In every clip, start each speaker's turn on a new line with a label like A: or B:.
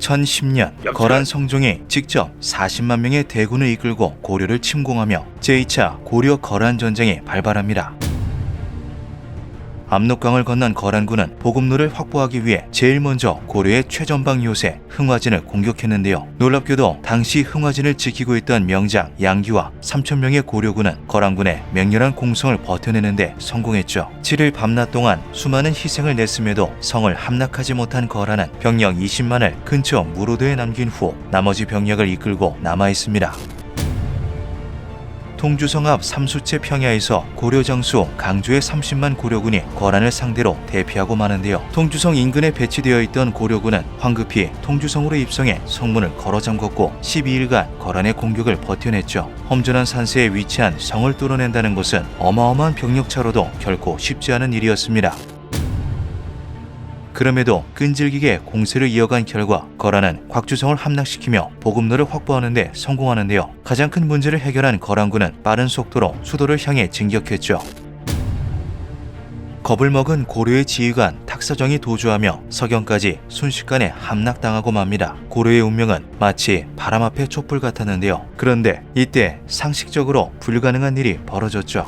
A: 1010년 거란 성종이 직접 40만 명의 대군을 이끌고 고려를 침공하며 제2차 고려 거란 전쟁이 발발합니다. 압록강을 건넌 거란군은 보급로를 확보하기 위해 제일 먼저 고려의 최전방 요새 흥화진을 공격했는데요. 놀랍게도 당시 흥화진을 지키고 있던 명장 양규와 3,000명의 고려군은 거란군의 맹렬한 공성을 버텨내는데 성공했죠. 7일 밤낮 동안 수많은 희생을 냈음에도 성을 함락하지 못한 거란은 병력 20만을 근처 무로도에 남긴 후 나머지 병력을 이끌고 남아있습니다. 통주성 앞 삼수채 평야에서 고려 장수 강조의 30만 고려군이 거란을 상대로 대피하고 마는데요. 통주성 인근에 배치되어 있던 고려군은 황급히 통주성으로 입성해 성문을 걸어 잠궜고 12일간 거란의 공격을 버텨냈죠. 험준한 산세에 위치한 성을 뚫어낸다는 것은 어마어마한 병력차로도 결코 쉽지 않은 일이었습니다. 그럼에도 끈질기게 공세를 이어간 결과 거란은 곽주성을 함락시키며 보급로를 확보하는 데 성공하는데요. 가장 큰 문제를 해결한 거란군은 빠른 속도로 수도를 향해 진격했죠. 겁을 먹은 고려의 지휘관 탁사정이 도주하며 서경까지 순식간에 함락당하고 맙니다. 고려의 운명은 마치 바람 앞의 촛불 같았는데요. 그런데 이때 상식적으로 불가능한 일이 벌어졌죠.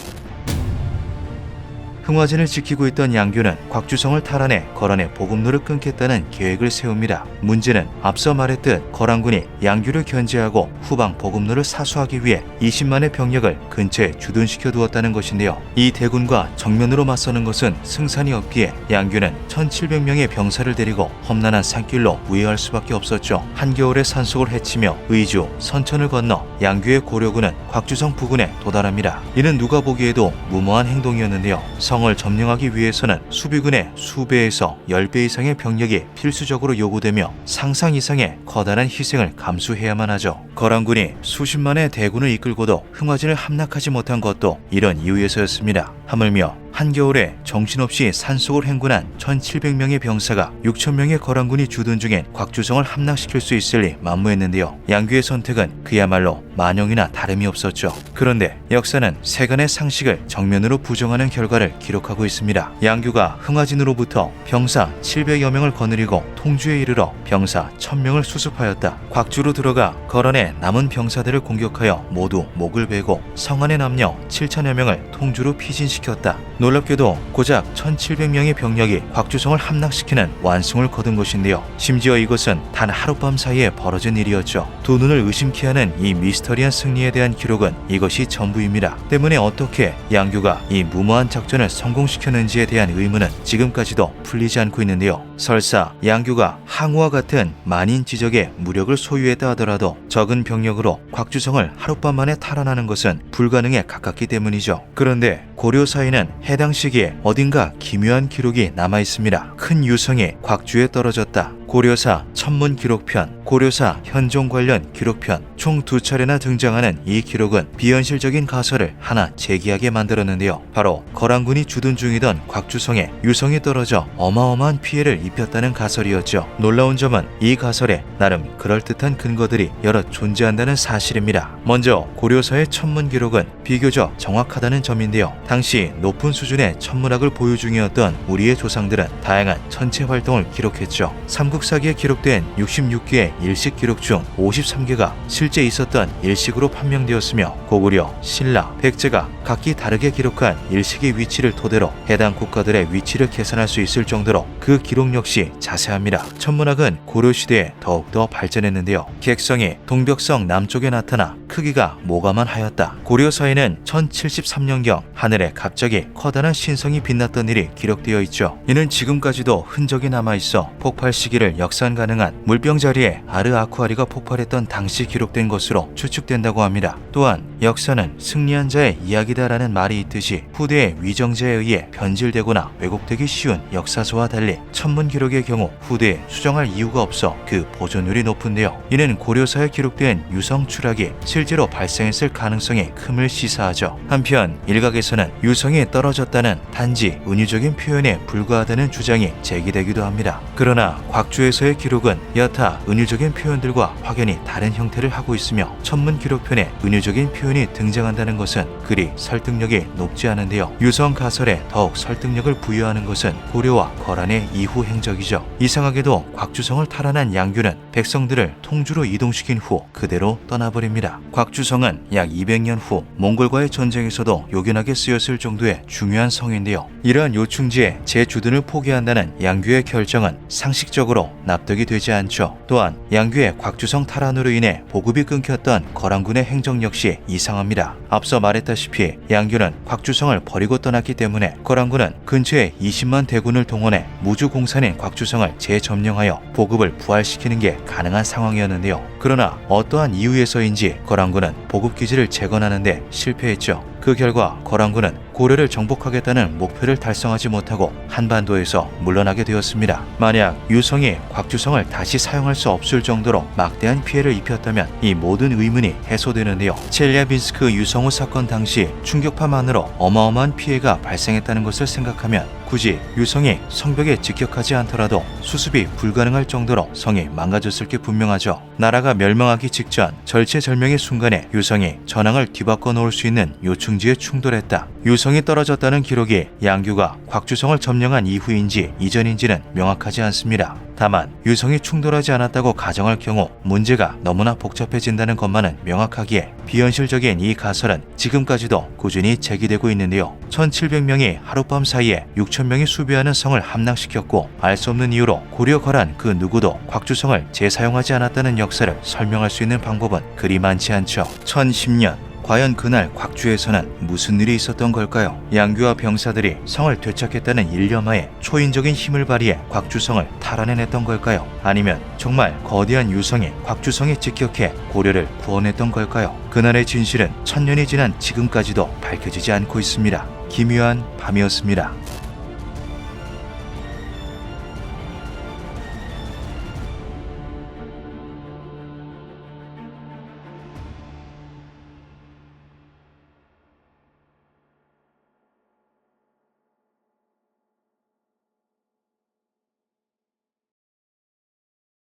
A: 흥화진을 지키고 있던 양규는 곽주성을 탈환해 거란의 보급로를 끊겠다는 계획을 세웁니다. 문제는 앞서 말했듯 거란군이 양규를 견제하고 후방 보급로를 사수하기 위해 20만의 병력을 근처에 주둔시켜 두었다는 것인데요. 이 대군과 정면으로 맞서는 것은 승산이 없기에 양규는 1,700명의 병사를 데리고 험난한 산길로 우회할 수밖에 없었죠. 한겨울에 산속을 헤치며 의주, 선천을 건너 양규의 고려군은 곽주성 부근에 도달합니다. 이는 누가 보기에도 무모한 행동이었는데요. 성을 점령하기 위해서는 수비군의 수배에서 10배 이상의 병력이 필수적으로 요구되며 상상 이상의 커다란 희생을 감수해야만 하죠. 거란군이 수십만의 대군을 이끌고도 흥화진을 함락하지 못한 것도 이런 이유에서였습니다. 하물며 한겨울에 정신없이 산속을 행군한 1,700명의 병사가 6,000명의 거란군이 주둔 중인 곽주성을 함락시킬 수 있을 리 만무했는데요. 양규의 선택은 그야말로 만영이나 다름이 없었죠. 그런데 역사는 세간의 상식을 정면으로 부정하는 결과를 기록하고 있습니다. 양규가 흥화진으로부터 병사 700여 명을 거느리고 통주에 이르러 병사 1,000명을 수습하였다. 곽주로 들어가 거란의 남은 병사들을 공격하여 모두 목을 베고 성 안의 남녀 7,000여 명을 통주로 피신시켰다. 놀랍게도 고작 1,700명의 병력이 곽주성을 함락시키는 완승을 거둔 것인데요. 심지어 이것은 단 하룻밤 사이에 벌어진 일이었죠. 두 눈을 의심케 하는 이 미스터리한 승리에 대한 기록은 이것이 전부입니다. 때문에 어떻게 양규가 이 무모한 작전을 성공시켰는지에 대한 의문은 지금까지도 풀리지 않고 있는데요. 설사 양규가 항우와 같은 만인 지적의 무력을 소유했다 하더라도 적은 병력으로 곽주성을 하룻밤 만에 탈환하는 것은 불가능에 가깝기 때문이죠. 그런데 고려사에는 해당 시기에 어딘가 기묘한 기록이 남아있습니다. 큰 유성이 곽주에 떨어졌다. 고려사 천문 기록편, 고려사 현종 관련 기록편, 총 2차례나 등장하는 이 기록은 비현실적인 가설을 하나 제기하게 만들었는데요. 바로 거란군이 주둔 중이던 곽주성에 유성이 떨어져 어마어마한 피해를 입혔다는 가설이었죠. 놀라운 점은 이 가설에 나름 그럴듯한 근거들이 여럿 존재한다는 사실입니다. 먼저 고려사의 천문 기록은 비교적 정확하다는 점인데요. 당시 높은 수준의 천문학을 보유 중이었던 우리의 조상들은 다양한 천체 활동을 기록했죠. 삼국사기에 기록된 66개의 일식 기록 중 53개가 실제 있었던 일식으로 판명되었으며 고구려, 신라, 백제가 각기 다르게 기록한 일식의 위치를 토대로 해당 국가들의 위치를 계산할 수 있을 정도로 그 기록 역시 자세합니다. 천문학은 고려시대에 더욱더 발전했는데요. 객성이 동벽성 남쪽에 나타나 크기가 모가만하였다. 고려사에는 1073년경 하늘에 갑자기 커다란 신성이 빛났던 일이 기록되어 있죠. 이는 지금까지도 흔적이 남아있어 폭발 시기를 역산 가능한 물병 자리에 아르아쿠아리가 폭발했던 당시 기록된 것으로 추측된다고 합니다. 또한 역사는 승리한 자의 이야기다라는 말이 있듯이 후대의 위정자에 의해 변질되거나 왜곡되기 쉬운 역사서와 달리 천문 기록의 경우 후대에 수정할 이유가 없어 그 보존율이 높은데요. 이는 고려사에 기록된 유성 추락이 실제 실제로 발생했을 가능성이 큼을 시사하죠. 한편 일각에서는 유성이 떨어졌다는 단지 은유적인 표현에 불과하다는 주장이 제기되기도 합니다. 그러나 곽주에서의 기록은 여타 은유적인 표현들과 확연히 다른 형태를 하고 있으며 천문 기록편에 은유적인 표현이 등장한다는 것은 그리 설득력이 높지 않은데요. 유성 가설에 더욱 설득력을 부여하는 것은 고려와 거란의 이후 행적이죠. 이상하게도 곽주성을 탈환한 양규는 백성들을 통주로 이동시킨 후 그대로 떠나버립니다. 곽주성은 약 200년 후 몽골과의 전쟁에서도 요긴하게 쓰였을 정도의 중요한 성인데요. 이러한 요충지에 제주둔을 포기한다는 양규의 결정은 상식적으로 납득이 되지 않죠. 또한 양규의 곽주성 탈환으로 인해 보급이 끊겼던 거란군의 행적 역시 이상합니다. 앞서 말했다시피 양규는 곽주성을 버리고 떠났기 때문에 거란군은 근처에 20만 대군을 동원해 무주공산인 곽주성을 재점령하여 보급을 부활시키는 게 가능한 상황이었는데요. 그러나 어떠한 이유에서인지 거란군은 보급기지를 재건하는데 실패했죠. 그 결과 거란군은 고려를 정복하겠다는 목표를 달성하지 못하고 한반도에서 물러나게 되었습니다. 만약 유성이 곽주성을 다시 사용할 수 없을 정도로 막대한 피해를 입혔다면 이 모든 의문이 해소되는데요. 첼리아빈스크 유성우 사건 당시 충격파만으로 어마어마한 피해가 발생했다는 것을 생각하면 굳이 유성이 성벽에 직격하지 않더라도 수습이 불가능할 정도로 성이 망가졌을 게 분명하죠. 나라가 멸망하기 직전 절체절명의 순간에 유성이 전황을 뒤바꿔 놓을 수 있는 요충지에 충돌했다. 유성이 떨어졌다는 기록이 양규가 곽주성을 점령한 이후인지 이전인지는 명확하지 않습니다. 다만 유성이 충돌하지 않았다고 가정할 경우 문제가 너무나 복잡해진다는 것만은 명확하기에 비현실적인 이 가설은 지금까지도 꾸준히 제기되고 있는데요. 1700명이 하룻밤 사이에 6000명이 수비하는 성을 함락시켰고 알 수 없는 이유로 고려 거란 그 누구도 곽주성을 재사용하지 않았다는 역사를 설명할 수 있는 방법은 그리 많지 않죠. 1010년 과연 그날 곽주에서는 무슨 일이 있었던 걸까요? 양규와 병사들이 성을 되찾겠다는 일념하에 초인적인 힘을 발휘해 곽주성을 탈환해냈던 걸까요? 아니면 정말 거대한 유성이 곽주성에 직격해 고려를 구원했던 걸까요? 그날의 진실은 1000년이 지난 지금까지도 밝혀지지 않고 있습니다. 기묘한 밤이었습니다.